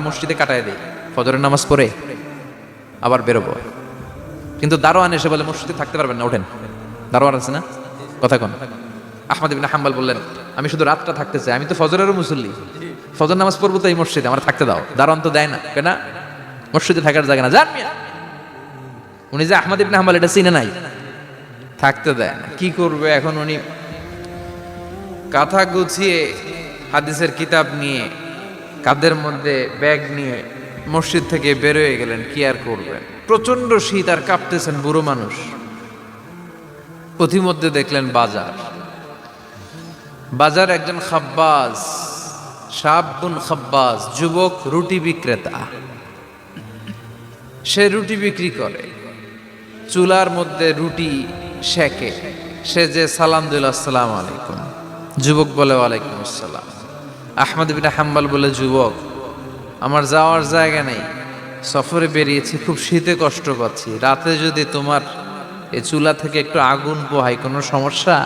মসজিদে কাটায় দেই, ফজরের নামাজ পড়ে আবার বেরোবো। কিন্তু দারোয়ান এসে বলে মসজিদে থাকতে পারবেন না, ওঠেন। দারোয়ান আছে না, কথা কোন? আহমদ ইবনে হাম্বল বললেন, আমি শুধু রাতটা থাকতে চাই, আমি তো ফজরেরও মুসল্লি, ফজর নামাজ পড়বো তো এই মসজিদে, আমার থাকতে দাও। দারোয়ান তো দেয় না, কেন? মসজিদে থাকার জায়গা না, যান মিয়া। উনি যে আহমদ ইবনে হাম্বল এটা চিনে নাই, থাকতে দেয় না। কি করবে এখন? উনি কাঁথা গুছিয়ে হাদিসের কিতাব নিয়ে কাঁধের মধ্যে ব্যাগ নিয়ে মসজিদ থেকে বেরোয় গেলেন। কি আর করবেন, প্রচন্ড শীত, আর কাঁপতেছেন, বুড়ো মানুষ। পথিমধ্যে দেখলেন বাজার, বাজার একজন খাব্বাজ, শাবুন খাব্বাজ, যুবক রুটি বিক্রেতা। সে রুটি বিক্রি করে, চুলার মধ্যে রুটি সেকে। সে যে সালাম দিল, আসসালামু আলাইকুম। যুবক বলে, ওয়ালাইকুম আসসালাম। আহমদ ইবনে হাম্বল বলে, যুবক, আমার যাওয়ার জায়গা নেই, সফরে বেরিয়েছি, খুব শীতে কষ্ট পাচ্ছি, রাতে যদি তোমার এই চুলা থেকে একটু আগুন পোহাই, কোনো সমস্যা?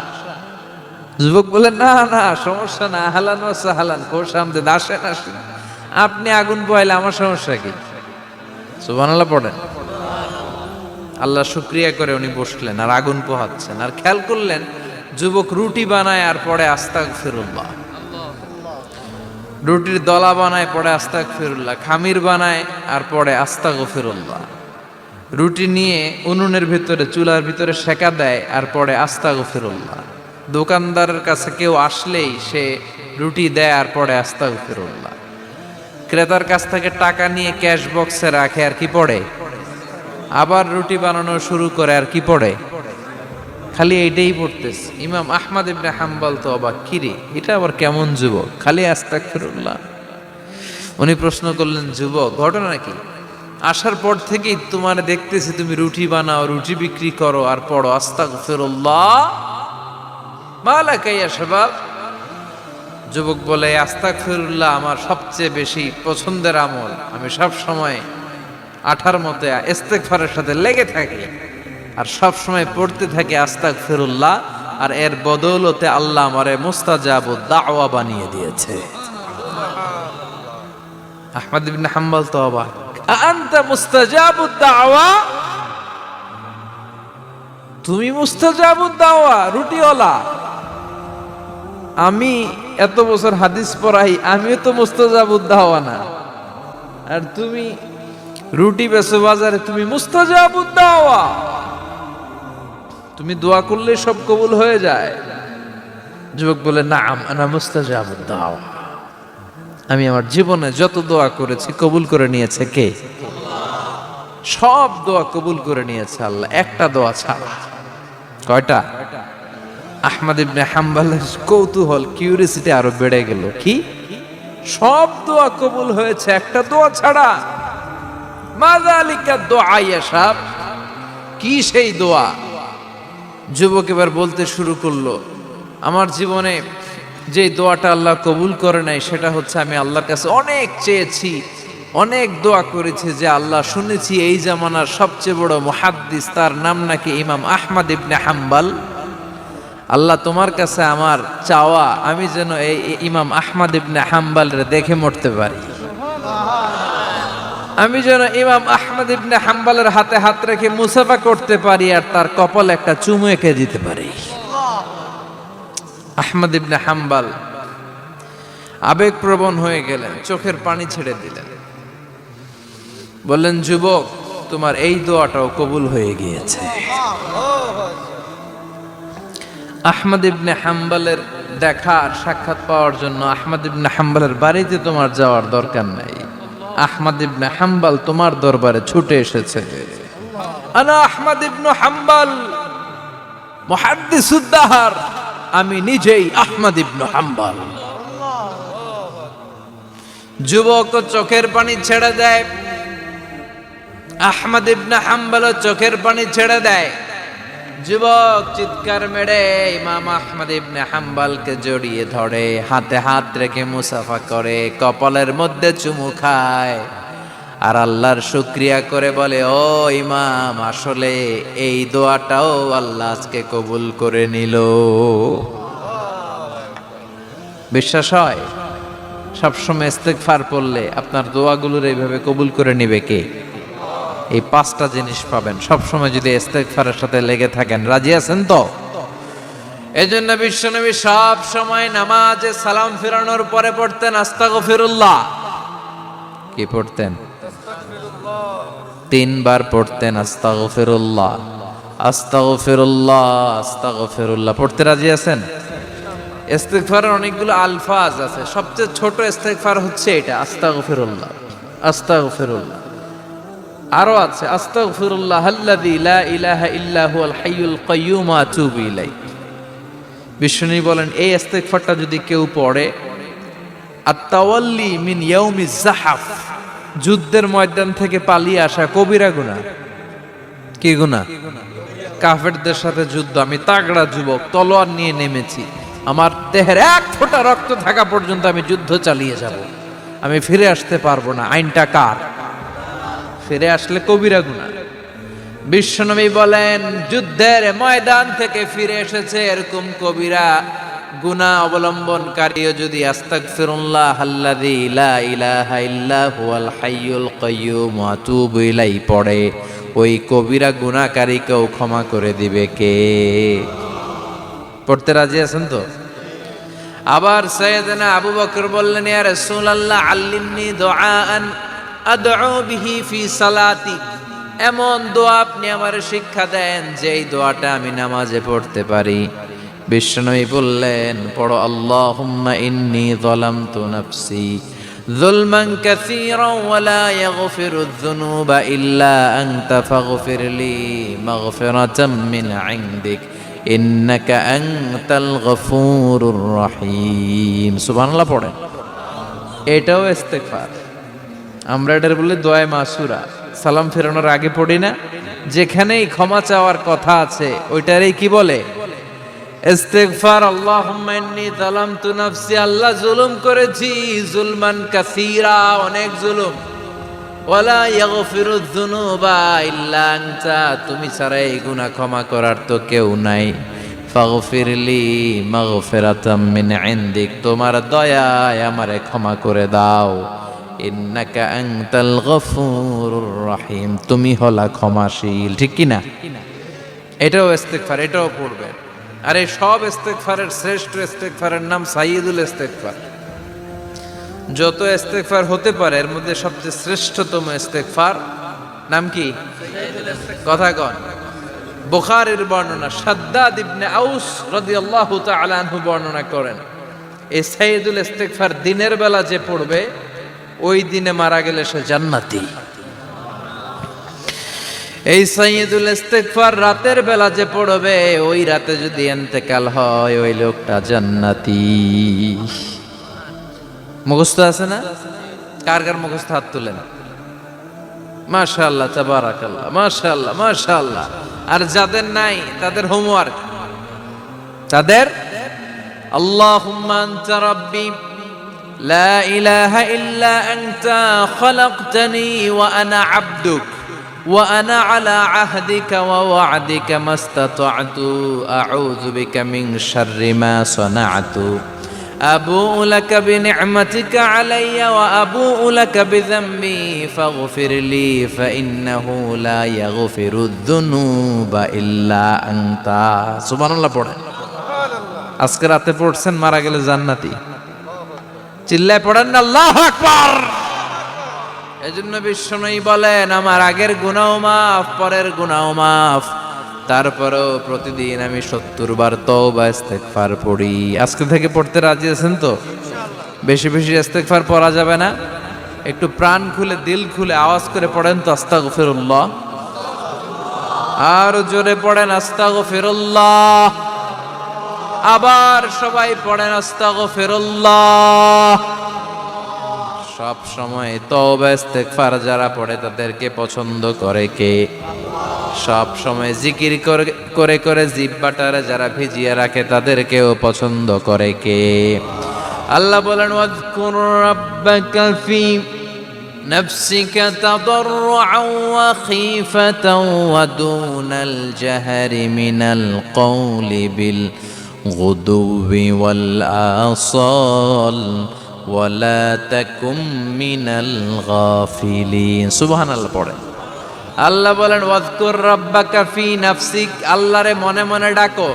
যুবক বলে, না না, সমস্যা না, আহলান ওয়া সাহলান, খোশ আমদেদ, আসেন আসেন, আপনি আগুন পোহাইলে আমার সমস্যা কি? সুবহানাল্লাহ পড়েন। আল্লাহ শুকরিয়া করে উনি বসলেন, আর আগুন পোহাচ্ছেন, আর খেয়াল করলেন যুবক রুটি বানায় আর পড়ে আস্তাগফিরুল্লাহ, রুটির দলা বানায় পড়ে আস্তাগফিরুল্লাহ, খামির বানায় আর পড়ে আস্তাগফিরুল্লাহ, রুটি নিয়ে উনুনের ভিতরে চুলার ভিতরে সেকা দেয় আর পড়ে আস্তাগফিরুল্লাহ। দোকানদারের কাছে কেউ আসলেই সে রুটি দেয় আর পড়ে আস্তাগফিরুল্লাহ। ক্রেতার কাছ থেকে টাকা নিয়ে ক্যাশ বক্সে রাখে আর কি পড়ে? আবার রুটি বানানো শুরু করে আর কি পড়ে? খালি এইটাই পড়তেছে। ইমাম আহমদ ইবনে হাম্বল তো অবাক, কিরে এটা আবার কেমন যুবক, খালি আস্তাগফিরুল্লাহ। উনি প্রশ্ন করলেন, যুবক ঘটনা নাকি? আসার পর থেকেই তোমার দেখতেছি তুমি রুটি বানাও, রুটি বিক্রি করো আর পড়ো আস্তাগফিরুল্লাহ, মালাকা ইয়া শাবাব। যুবক বলে, আস্তাগফিরুল্লাহ আমার সবচেয়ে বেশি পছন্দের আমল, আমি সব সময় আঠার মতো ইস্তেগফারের সাথে লেগে থাকি আর সব সময় পড়তে থাকি আস্তাগফিরুল্লাহ, আর এর বদৌলতে আল্লাহ আমারে মুস্তাজাবুদ দাওয়া বানিয়ে দিয়েছে। আহমদ ইবনে হাম্বল তো অবাক, আনতা মুস্তাজাবুদ দাওয়া, তুমি মুস্তাজাবুদ দাওয়া, রুটিওয়ালা। আমি এত বছর হাদিস পড়াই, আমিও তো মুস্তাজাবুদ দাওয়া না, আর তুমি রুটি বেচো বাজারে, তুমি মুস্তাজাবুদ দাওয়া, তুমি দোয়া করলে সব কবুল হয়ে যায়। যুবক বলে, নাম আনা মুস্তাজাবুদ দাওয়া, আমি আমার জীবনে যত দোয়া করেছি কবুল করে নিয়েছে কে? সব দোয়া কবুল করে নিয়েছে আল্লাহ, একটা দোয়া ছাড়া। কয়টা? আহমদ ইবনে হাম্বলের কৌতূহল, কিউরিসিটি আরো বেড়ে গেল। কি? সব দোয়া কবুল হয়েছে, একটা দোয়া ছাড়া। মাযালিকা দোয়া ইয়া শাব, কি সেই দোয়া? যুবক এবার বলতে শুরু করলো, আমার জীবনে যে দোয়াটা আল্লাহ কবুল করে নাই সেটা হচ্ছে, আমি আল্লাহর কাছে অনেক চেয়েছি, অনেক দোয়া করেছি, যে আল্লাহ শুনেছি এই জামানার সবচেয়ে বড় মুহাদ্দিস, তার নাম নাকি ইমাম আহমদ ইবনে হাম্বল। আল্লাহ তোমার কাছে আমার চাওয়া, আমি যেন এই ইমাম আহমদ ইবনে হাম্বলের দেখে মরতে পারি, আমি যেন ইমাম আহমদ ইবনে হাম্বলের হাতে হাত রেখে মুসাফা করতে পারি, আর তার কপালে একটা চুমু এঁকে দিতে পারি। আহমদ ইবনে হাম্বল আবেগপ্রবণ হয়ে গেলেন, চোখের পানি ছেড়ে দিলেন, বললেন, যুবক তোমার এই দোয়াটাও কবুল হয়ে গিয়েছে। আহমদ ইবনে হাম্বলের দেখা আর সাক্ষাৎ পাওয়ার জন্য আহমদ ইবনে হাম্বলের বাড়িতে তোমার যাওয়ার দরকার নাই, আহমদ ইবনে হাম্বল তোমার দরবারে ছুটে এসেছে। আনা আহমদ ইবনে হাম্বল মুহাদ্দিসুদ দাহর, আমি নিজেই আহমদ ইবনে হাম্বল। যুবক চোখের পানি ছেড়ে দেয়, আহমদ ইবনে হাম্বল চোখের পানি ছেড়ে দেয়। যুবক চিৎকার মেরে ইমাম আহমদ ইবনে হাম্বলকে জড়িয়ে ধরে, হাতে হাত রেখে মুসাফা করে, কপালের মধ্যে চুমু খায়, আর আল্লাহর শুকরিয়া করে বলে, ও ইমাম, আসলে এই দোয়াটাও আল্লাহ আজকে কবুল করে নিল। বিশ্বাস হয়? সবসময় ইস্তেগফার পড়লে আপনার দোয়াগুলোর এইভাবে কবুল করে নেবে কে? এই 5টা জিনিস পাবেন সবসময় যদি ইস্তেগফারের সাথে লেগে থাকেন। রাজি আছেন তো? এজন্য বিশ্বনবী সব সময় নামাজে সালাম ফিরানোর পরে পড়তেন আস্তাগফিরুল্লাহ। কি পড়তেন? 3 বার পড়তেন আস্তাগফিরুল্লাহ, আস্তাগফিরুল্লাহ, আস্তাগফিরুল্লাহ। পড়তে রাজি আছেন? ইস্তেগফারের অনেকগুলো আলফাজ আছে, সবচেয়ে ছোট ইস্তেগফার হচ্ছে এটা, আস্তাগফিরুল্লাহ, আস্তাগফিরুল্লাহ। আরো আছে আস্তাগফিরুল্লাহ আল্লাযী লা ইলাহা ইল্লা হুয়াল হাইয়ুল কাইয়্যুম ওয়া আতুবু ইলাইহি। বিষ্ণু বলেন এই ইস্তেগফারটা যদি কেউ পড়ে, আত-তাওয়াল্লি মিন ইয়াউমিজ যাহাফ, যুদ্ধের ময়দান থেকে পালিয়ে আসা কবিরা গুনাহ। কি গুনাহ? কাফেরদের সাথে যুদ্ধ, আমি তাগড়া যুবক, তলোয়ার নিয়ে নেমেছি, আমার দেহের 1 ফোঁটা রক্ত থাকা পর্যন্ত আমি যুদ্ধ চালিয়ে যাব, আমি ফিরে আসতে পারবো না। আইনটা কার? ফিরে আসলে কবিরা গুনাহ। বিশ্বনবী বলেন যুদ্ধের ময়দান থেকে ফিরে এসেছে এরকম কবিরা গুনাহ অবলম্বনকারীও যদি আস্তাগফিরুল্লাহ আল্লাযী লা ইলাহা ইল্লা হুয়াল হাইয়ুল কাইয়্যুম ওয়া আতুবু ইলাইহি পড়ে, ওই কবিরা গুনাহকারীকেও ক্ষমা করে দিবে কে? পড়তে রাজি আছেন তো? আবার সাইয়েদনা আবু বকর বললেন, ইয়া রাসূলুল্লাহ আল্লিমনি দুআআন আদউ বিহি ফি সালাতি, এমন দোয়া আপনি আমার শিক্ষা দেন যেই দোয়াটা আমি নামাজে পড়তে পারি। বিশ্বনবী বললেন, পড়ো আল্লাহুম্মা ইন্নী যালামতু নাফসি যুলমান কাসীরান ওয়া লা ইয়াগফিরুয যুনুবা ইল্লা আনতা ফাগফিরলি মাগফিরাতাম মিন ইনদিক ইন্নাকা আনতাল গফুরুর রহিম। সুবহানাল্লাহ পড়েন। এটাও ইস্তেগফার। আমরা এটার বলি দোয়ায়ে মাসুরা, সালাম ফেরানোর আগে পড়ি না? যেখানেই ক্ষমা চাওয়ার কথা আছে ওইটারই কি বলে? ইস্তেগফার। আল্লাহুম্মা ইন্নী যালামতু নাফসি, আল্লাহ জুলুম করেছি, যুলমান কাসীরা, অনেক জুলুম, ওয়ালা ইয়াগফিরুয যুনুবা ইল্লা আনতা, তুমি ছাড়া এই গুনাহ ক্ষমা করার তো কেউ নাই। ফাগফিরলি মাগফিরাতাম মিন ইনদিক, তোমার দয়ায় আমারে ক্ষমা করে দাও। ইন্নাকা আনতাল গফুরুর রহিম, তুমি হলা ক্ষমাশীল। ঠিক কি না? এটাও ইস্তেগফার, এটাও পড়বেন। আর এই সব ইস্তেগফারের শ্রেষ্ঠ ইস্তেগফারের নাম সাইয়্যিদুল ইস্তেগফার। যত ইস্তেগফার হতে পারে এর মধ্যে সবচেয়ে শ্রেষ্ঠতম ইস্তেগফার নাম কি? কথা কন। বুখারীর বর্ণনা, শাদ্দাদ ইবনে আউস রাদিয়াল্লাহু তাআলা আনহু বর্ণনা করেন, এই সাইয়্যিদুল ইস্তেগফার দিনের বেলা যে পড়বে ওই দিনে মারা গেলে সে জান্নাতি। এই সাইয়্যিদুল ইস্তেগফার রাতের বেলা যে পড়বে ওই রাতে যদি ইন্তেকাল হয় ওই লোকটা জান্নাতি। মুখস্থ আছে না? কার কার মুখস্থ হাত তুলেন? মাশাআল্লাহ, তাবারাকাল্লাহ, মাশাআল্লাহ, মাশাআল্লাহ। আর যাদের নাই তাদের হোমওয়ার্ক, তাদের আল্লাহুম্মা আনতা রাব্বি লা ইলাহা ইল্লা আনতা খালাকতানি ওয়া আনা আবদুক ওয়া আনা আলা আহদিকা ওয়া ওয়া'দিকা মাস্তাতা'তু আউযু বিকা মিন শাররি মা সানা'তু আবু'ু লাকা বিনি'মাতিকা আলাইয়া ওয়া আবু'ু লাকা বিযামবি ফাগফিরলি ফাইন্নাহু লা ইয়াগফিরুয যুনুবা ইল্লা আনতা। সুবহানাল্লাহ পড়েন। আজকে রাতে পড়ছেন, মারা গেলে জান্নাতি। চিল্লায় পড়েন না আল্লাহু আকবার। এজন্য বিশ্বনবী বলেন আমার আগের গুনাহ মাফ, পরের গুনাহ মাফ, তারপরেও প্রতিদিন আমি 70 বার তওবা ইস্তেগফার পড়ি। আজকে থেকে পড়তে রাজি আছেন তো? বেশি বেশি ইস্তেগফার পড়া যাবে না? একটু প্রাণ খুলে দিল খুলে আওয়াজ করে পড়েন তো আস্তাগফিরুল্লাহ। আর জোরে পড়েন আস্তাগফিরুল্লাহ। আবার সবাই পড়েন আস্তাগফিরুল্লাহ। সব সময় তওবা ইস্তেগফার যারা পড়ে তাদেরকে পছন্দ করে কে? সব সময় জিকির করে করে জিহ্বাটারে যারা ভিজিয়ে রাখে তাদেরকেও পছন্দ করে কে? আল্লাহ বলেন ওয়াযকুর রাব্বাকা ফি নাফসিকা তাদাররুআন ওয়া খীফাতান ওয়া দুনাল জাহরি মিনাল কওলি বিল গুদুবি ওয়াল আসাল ওয়ালা তাকুম মিনাল গাফিলিন। সুবহানাল্লাহ পড়েন। আল্লাহ বলেন ওয়াজকুর রাব্বাকা ফি নাফসিক, আল্লাহরে মনে মনে ডাকো।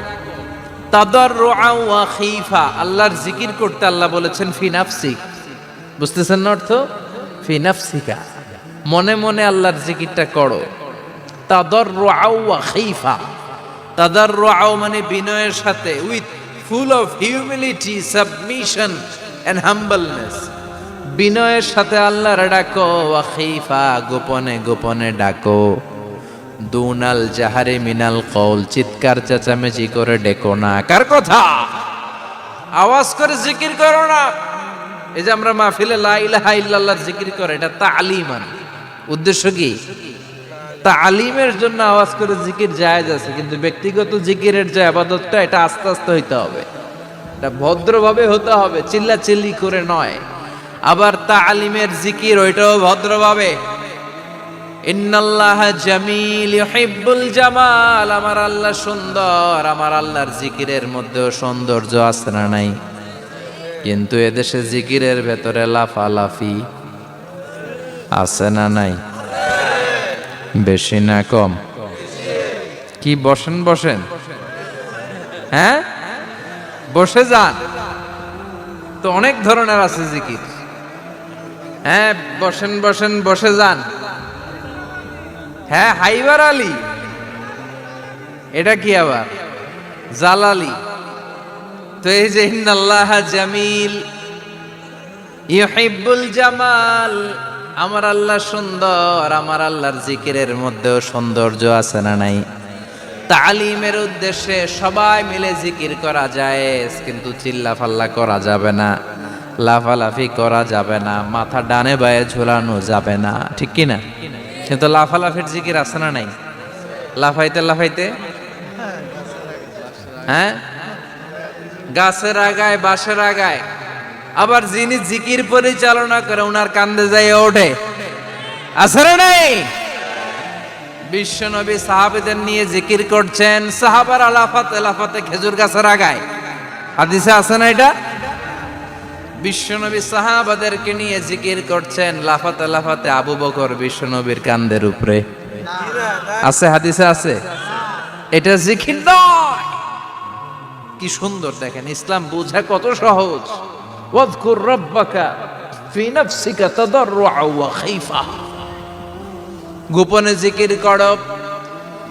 তাদাররুআ ওয়া খীফা, আল্লাহর জিকির করতে আল্লাহ বলেছেন ফি নাফসিক। বুঝতেছেন না অর্থ? ফি নাফসিকা, মনে মনে আল্লাহর জিকিরটা করো। তাদাররুআ ওয়া খীফা, তাদাররুআ মানে বিনয়ের সাথে, with full of humility, submission and humbleness. বিনয়ের সাথে আল্লাহর ডাকো। ওয়া খীফা, গোপনে গোপনে ডাকো। দুনাল জাহারে মিনাল কওল, চিৎকার চেঁচামেচি করে ডেকো না। কার কথা? আওয়াজ করে জিকির করো না। এই যে আমরা মাহফিলে লা ইলাহা ইল্লাল্লাহর জিকির করে, এটা তালিমান। উদ্দেশ্য কি? তালিমের জন্য আওয়াজ করে জিকির জায়েজ আছে, কিন্তু ব্যক্তিগত জিকিরের যে ইবাদতটা, এটা আস্তে আস্তে হইতে হবে, এটা ভদ্রভাবে হতে হবে, চিল্লা চিল্লি করে নয়। আবার তালিমের জিকির ওইটাও ভদ্রভাবে। ইন্নাল্লাহা জামিল ইউহিব্বুল জামাল, আমার আল্লাহ সুন্দর। আমার আল্লাহর জিকিরের মধ্যেও সৌন্দর্য আছে না নাই? কিন্তু এদেশে জিকিরের ভেতরে লাফালাফি আছে না নাই? বেশি না কম? কি বসেন বসেন, হ্যাঁ বসে যান তো। অনেক ধরনের আছে জিকির। হ্যাঁ বসেন বসেন, বসে যান। হ্যাঁ হাইবার আলী, এটা কি আবার জালালি? তো এই যে ইন্নাল্লাহা জামিল ইউহিব্বুল জামাল, আমার আল্লাহ সুন্দর। আমার আল্লাহর জিকিরের মধ্যেও সৌন্দর্য আছে না নাই? তালিমের উদ্দেশ্যে সবাই মিলে জিকির করা যায়, কিন্তু চিল্লাফাল্লা করা যাবে না, লাফালাফি করা যাবে না, মাথা ডানে বায়ে ঝোলানো যাবে না, ঠিক কি না? কিন্তু লাফালাফির জিকির আছে না নাই? লাফাইতে লাফাইতে, হ্যাঁ গাছের আগায় বাঁশের আগায়। আবার যিনি জিকির পরিচালনা করে ওনার কান্দে যায় ওঠে, আছে না নাই? বিশ্বনবী সাহাবীদের নিয়ে জিকির করছেন, সাহাবারা লাফাতে লাফাতে খেজুর গাছের আগায়। হাদিসে আছে না এটা? বিশ্বনবী সাহাবাদেরকে নিয়ে জিকির করছেন, লাফাতে লাফাতে আবু বকর বিশ্বনবীর কান্দের উপরে। আছে, হাদিসে আছে। এটা জিকির নয়। কি সুন্দর দেখেন, ইসলাম বোঝা কত সহজ। ওয়াজকুর রাব্বাকা ফি নাফসিকা তাদাররুআ ওয়া খীফা, গোপনে জিকির করো,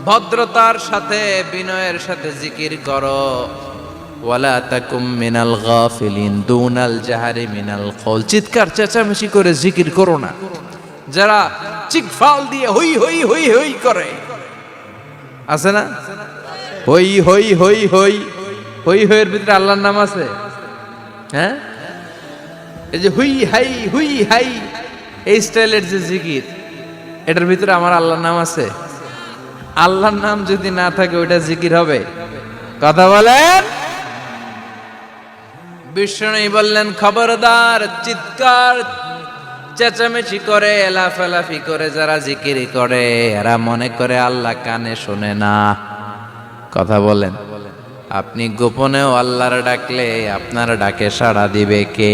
ভদ্রতার সাথে বিনয়ের সাথে জিকির করো। ওয়ালা তাকুম মিনাল গাফিলিন, দুনাল জাহারি মিনাল কওল, চিৎকার চেঁচামেচি করে জিকির করো না। যারা চিকফাল দিয়ে হই হই হই হই করে, আছে না? হই হই হই হই হই হইয়ের ভিতরে আল্লাহর নাম আছে। হ্যাঁ এই যে হুই হাই হুই হাই, এই স্টাইলের যে জিকির, এটার ভিতরে আমার আল্লাহর নাম আছে? আল্লাহর নাম যদি না থাকে ওইটা জিকির হবে? কথা বলেন। বিষ্ণু বললেন খবরদার, চিৎকার চেঁচামেচি করে লাফালাফি করে যারা জিকির করে, এরা মনে করে আল্লাহ কানে শোনে না। কথা বলেন। আপনি গোপনেও আল্লাহর ডাকলে আপনার ডাকে সাড়া দিবে কে?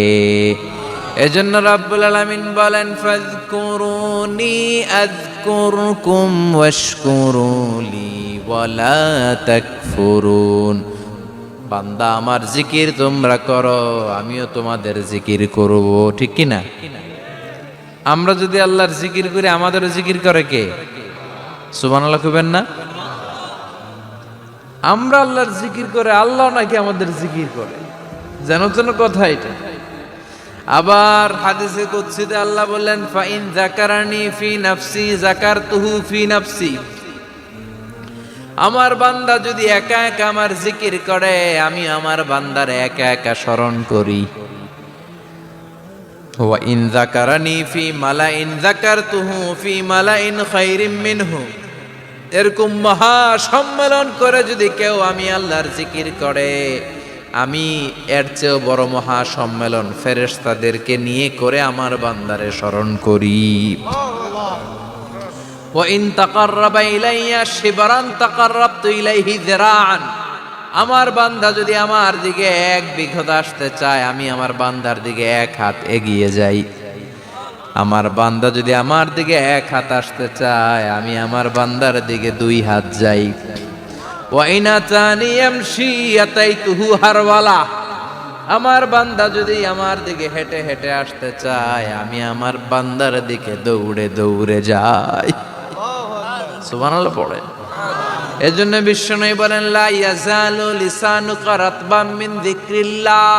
এজন্য রাব্বুল আলামিন বলেন ফাযকুরুনি আযকুরকুম ওয়াশকুরুলি ওয়ালা তাকফুরুন। বান্দা আমার জিকির তোমরা করো, আমিও তোমাদের জিকির করব, ঠিক কি না? আমরা যদি আল্লাহর জিকির করি, আমাদেরও জিকির করে কে? সুবহানাল্লাহ কইবেন না? আমরা আল্লাহর জিকির করে, আল্লাহ নাকি আমাদের জিকির করে, যেন যেন কথা এটা। আবার হাদিসে কুদসিতে আল্লাহ বললেন ফাইন যাকারানি ফি নাফসি যাকারতুহু ফি নাফসি, আমার বান্দা যদি একা একা আমার জিকির করে, আমি আমার বান্দারে একা একা স্মরণ করি। ওয়া ইন যাকারানি ফি মালাইন যাকারতুহু ফি মালাইন খায়রিম মিনহু, এরকম মহা সম্মেলন করে যদি কেউ আমি আল্লাহর জিকির করে, আমি এর চেয়েও বড় মহা সম্মেলন ফেরেশতাদেরকে নিয়ে করে আমার বান্দারে স্মরণ করি। ওয়া ইন তাকাররাবা ইলাইয়া শিবরান তাকাররাবতু ইলাইহি যিরাআন, আমার বান্দা যদি আমার দিকে এক বিঘত আসতে চায়, আমি আমার বান্দার দিকে এক হাত এগিয়ে যাই। আমার বান্দা যদি আমার দিকে এক হাত আসতে চায়, আমি আমার বান্দার দিকে দুই হাত যাই। ওয়াইনা তানি ইয়ামশি আতাইতুহু হারওয়ালা। আমার বান্দা যদি আমার দিকে হেঁটে হেঁটে আসতে চায়, আমি আমার বান্দার দিকে দৌড়ে দৌড়ে যাই। সুবহানাল্লাহ পড়ে। এজন্য বিশ্বনবী বলেন, লা ইয়াজালু লিসানুকা রাতবাম মিন যিকরিল্লাহ।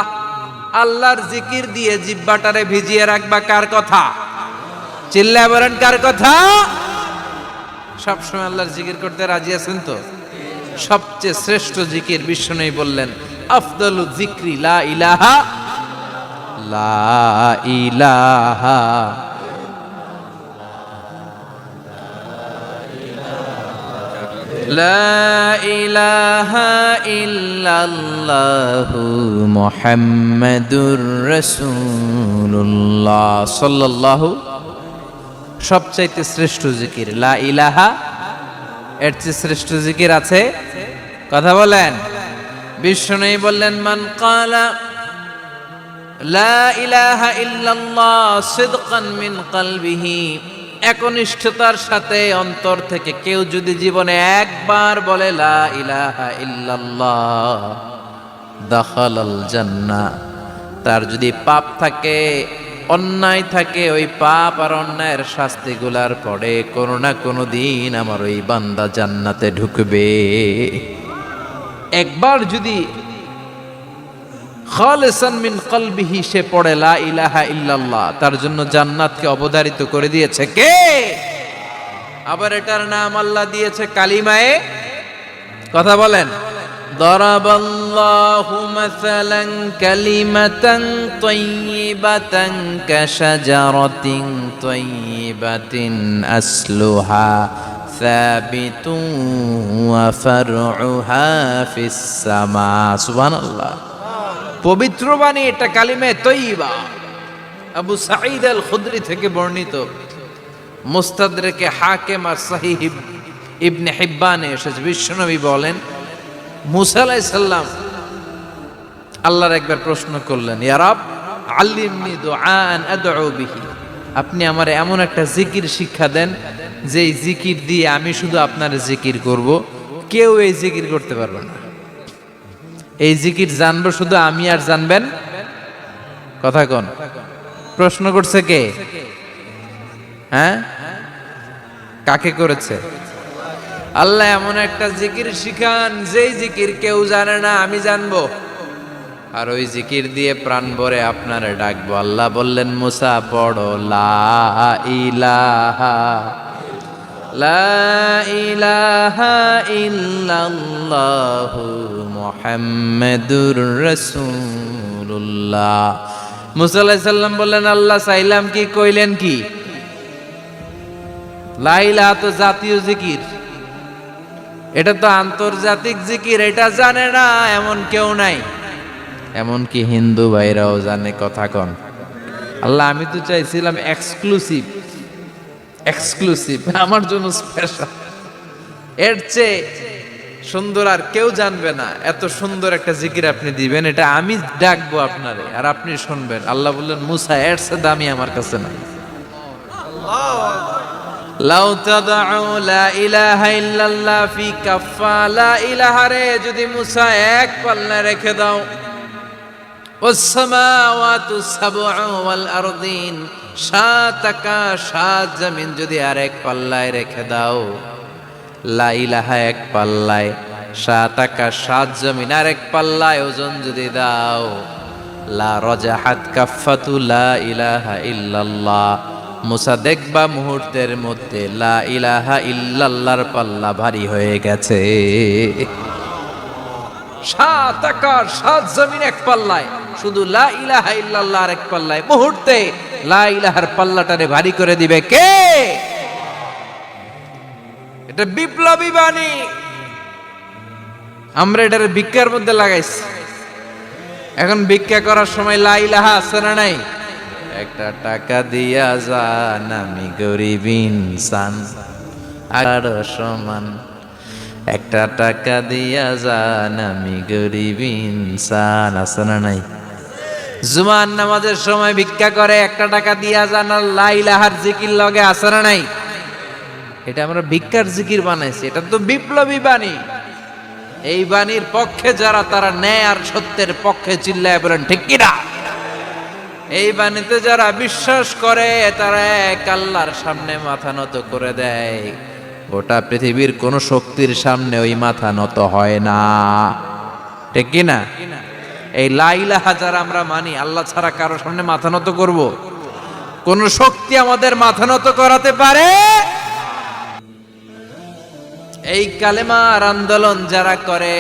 আল্লাহর জিকির দিয়ে জিহ্বাটারে ভিজিয়ে রাখবা। কার কথা? চিল্লায় বলেন, কার কথা? সবসময় আল্লাহর জিকির করতে রাজি আছেন তো? সবচেয়ে শ্রেষ্ঠ জিকির বিশ্বনবী বললেন, আফদালু যিকরি লা ইলাহা লা ইলাহা লা ইলাহা ইল্লাল্লাহু মুহাম্মাদুর রাসূলুল্লাহ সাল্লাল্লাহু। সবচাইতে শ্রেষ্ঠ জিকির লা ইলাহা। এর চেয়ে শ্রেষ্ঠ জিকির আছে? কথা বলেন। বিশ্বনবী বললেন, মান ক্বালা লা ইলাহা ইল্লাল্লাহ সিদকান মিন কলবিহি, একনিষ্ঠতার সাথে অন্তর থেকে কেউ যদি জীবনে একবার বলে লা ইলাহা ইল্লাল্লাহ, দাখালাল জান্নাহ। তার যদি পাপ থাকে, অন্যায় থাকে, ওই পাপ আর অন্যায়ের শাস্তিগুলার পরে কোনো না কোনো দিন আমার ওই বান্দা জান্নাতে ঢুকবে। একবার যদি খালিসান মিন কলবিহি সে পড়ে লা ইলাহা ইল্লাল্লাহ, তার জন্য জান্নাতকে অবধারিত করে দিয়েছে কে? আবার এটার নাম আল্লাহ দিয়েছে কালিমায়ে। কথা বলেন। দরাবাল্লাহু মাসালান কালিমাতান তাইয়িবাতান কাশাজারাতিন তাইয়িবাতিন আসলুহা সাবিতুন ওয়া ফারউহা ফিস সামা। সুবহানাল্লাহ। পবিত্র বাণী এটা কালিমে তৈয়বা। আবু সাঈদ আল খুদরি থেকে বর্ণিত, মুস্তাদরেকে হাকিম আর সহিহ ইবনে হিব্বানে এসেছে। বিশ্বনবী বলেন, মুসা আলাইহিস সালাম আল্লাহর একবার প্রশ্ন করলেন, ইয়া রব আল্লিমনি দুআআন আদউ বিহি, আপনি আমার এমন একটা জিকির শিক্ষা দেন যেই জিকির দিয়ে আমি শুধু আপনার জিকির করব, কেউ এই জিকির করতে পারবে না। এই জিকির জানবো শুধু আমি, আর জানবেন। কথা কোন? প্রশ্ন করছে কে? হ্যাঁ, কাকে করেছে? আল্লাহ এমন একটা জিকির শিখান যেই জিকির কেউ জানে না, আমি জানবো, আর ওই জিকির দিয়ে প্রাণ ভরে আপনারে ডাকবো। আল্লাহ বললেন, মুসা পড়ো লা ইলাহা লা ইলাহা ইল্লাল্লাহু মুহাম্মাদুর রাসূলুল্লাহ। মুসা আলাইহিস সালাম বললেন, আল্লাহ চাইলাম কি, কইলেন কি? লা ইলাহা তো জাতীয় জিকির, এটা তো আন্তর্জাতিক জিকির, এটা জানে না এমন কেউ নাই। এমনকি হিন্দু ভাইরাও জানে। কথা কন। আল্লাহ আমি তো চাইছিলাম এক্সক্লুসিভ, আমার জন্য স্পেশাল। এর চেয়ে সুন্দর আর কেউ জানবে না। এত সুন্দর একটা জিকির আপনি দিবেন, এটা আমি ডাকবো আপনারে আর আপনি শুনবেন। আল্লাহ বললেন, মুসা এর চেয়ে দামি আমার কাছে না। লাউ তাদউ লা ইলাহা ইল্লাল্লাহ ফি কাফা, লা ইলাহা রে যদি মুসা এক পাল্লায় রেখে দাও, ওয়াস সামাওয়াতু সাবউ ওয়াল আরদিন, সাত আকাশ সাত জমিন যদি আরেক পাল্লায় রেখে দাও, লা ইলাহা এক পাল্লায়, সাত আকাশ সাত জমিন আরেক পাল্লায় ওজন যদি দাও, লা রাজাহাত কাফাতু লা ইলাহা ইল্লাল্লাহ, মুসা দেখবা মুহূর্তের মধ্যে লা ইলাহা ইল্লাল্লাহর পাল্লা ভারী হয়ে গেছে। সাত আকাশ সাত জমিন এক পাল্লায়, শুধু লা ইলাহা ইল্লাল্লাহ আর এক পাল্লায়, মুহূর্তে লা ইলাহার পাল্লাটারে ভারী করে দিবে কে? এটা বিপ্লবী বাণী। আমরা এটার ভিক্ষার মধ্যে লাগাইছি। এখন ভিক্ষা করার সময় লা ইলাহা আছে না নাই? একটা টাকা দিয়া যান, আমি গরিব ইনসান আর সমান। একটা টাকা দিয়া যান আমি গরিব ইনসান, আছে না নাই? জুমার নামাজের সময় ভিক্ষা করে একটা টাকা দিয়া যান, আর লা ইলাহার জিকির লগে, আছে না নাই? এটা আমরা ভিক্ষার জিকির বানাইছি, এটা তো বিপ্লবী বাণী। এই বাণীর পক্ষে যারা, তারা ন্যায় আর সত্যের পক্ষে চিল্লায় বলেন ঠিক কিনা? এই বাণীতে যারা বিশ্বাস করে তারা এক আল্লাহর সামনে মাথা নত করে দেয়। গোটা পৃথিবীর কোন শক্তির সামনে ওই মাথা নত হয় না, ঠিক কিনা? এই লা ইলাহা যারা আমরা মানি, আল্লাহ ছাড়া কারো সামনে মাথা নত করব? কোন শক্তি আমাদের মাথা নত করাতে পারে? এই কালেমার আন্দোলন যারা করে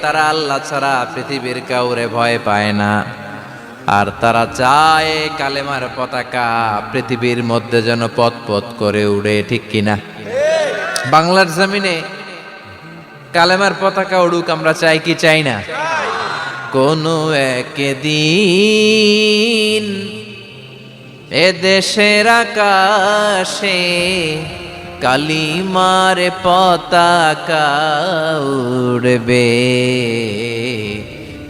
তারা আল্লাহ ছাড়া পৃথিবীর কাউরে ভয় পায় না। আর তারা চায় কালেমার পতাকা পৃথিবীর মধ্যে যেন পথ পথ করে উড়ে, ঠিক কিনা? বাংলার জমিনে কালেমার পতাকা উড়ুক, আমরা চাই কি চাই না? কোনো একদিন এ দেশের আকাশে কালিমার পতাকা উড়বে,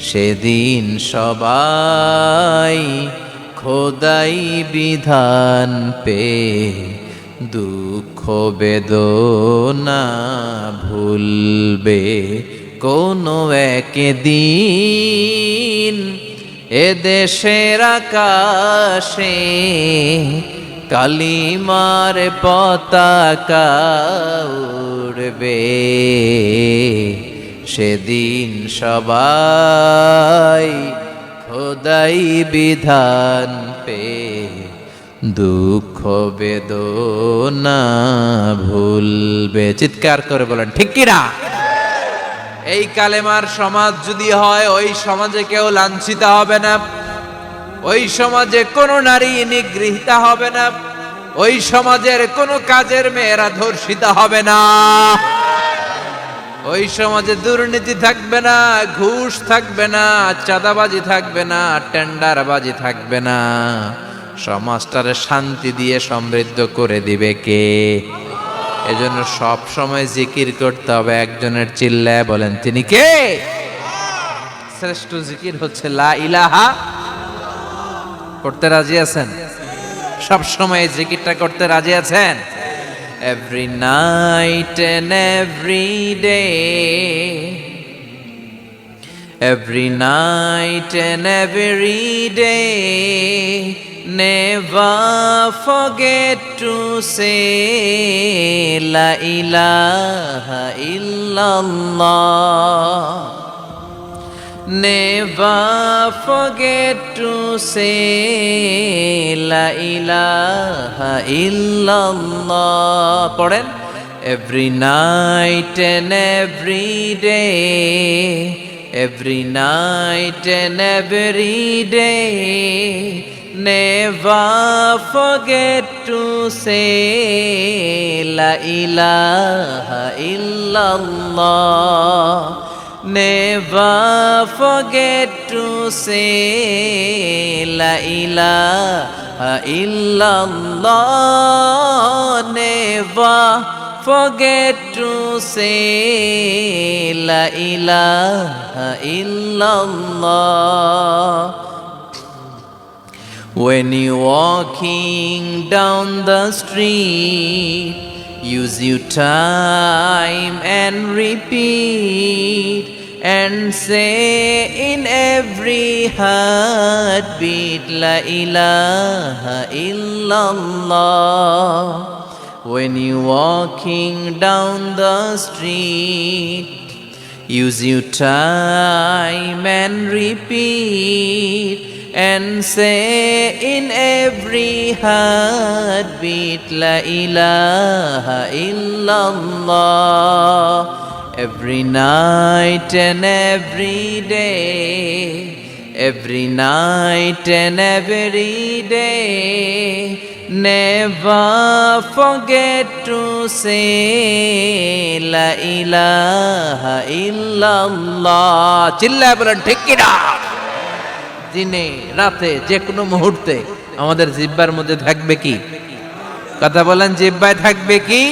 সেদিন সবাই খোদাই বিধান পে দুঃখ বেদনা ভুলবে। কোনো একদিন এ দেশের আকাশে কালিমার পতাকা উড়বে, সেদিন সবাই খোদাই বিধান পে দুঃখ বেদনা ভুলবে। চিৎকার করে বলেন ঠিক কিনা? এই কালেমার সমাজ যদি হয়, ওই সমাজে কেউ লাঞ্ছিত হবে না, ওই সমাজে কোনো নারী নিগৃহীতা হবে না, ওই সমাজের কোনো কাজের মেয়েরা ধর্ষিত হবে না, ওই সমাজে দুর্নীতি থাকবে না, ঘুষ থাকবে না, চাঁদাবাজি থাকবে না, টেন্ডারবাজি থাকবে না। সমাজটারে শান্তি দিয়ে সমৃদ্ধ করে দিবে কে? এজন্য সব সময় জিকির করতে হবে একজনের, চিল্লায় বলেন তিনি কে? শ্রেষ্ঠ জিকির হচ্ছে লা ইলাহা। করতে রাজি আছেন? সব সময় জিকিরটা করতে রাজি আছেন? Every night and every day, every night and every day, never forget to say La ilaha illallah. Never forget to say La ilaha illallah. পড়েন, every night and every day, every night and every day, never forget to say La ilaha illallah. Never forget to say La ilaha illallah. Never forget to say La ilaha illallah. When you're walking down the street, use your time and repeat, and say in every heartbeat La ilaha illallah. When you're walking down the street, use your time and repeat, and say in every heartbeat La ilaha illallah. Every night and every day, every night and every day, never forget to say La ilaha illallah. চিল্লায় বলেন ঠিক কিনা? দিনে রাতে যে কোনো মুহূর্তে আমাদের জিহ্বার মধ্যে থাকবে কি? কথা বলেন, জিহ্বায় থাকবে কি?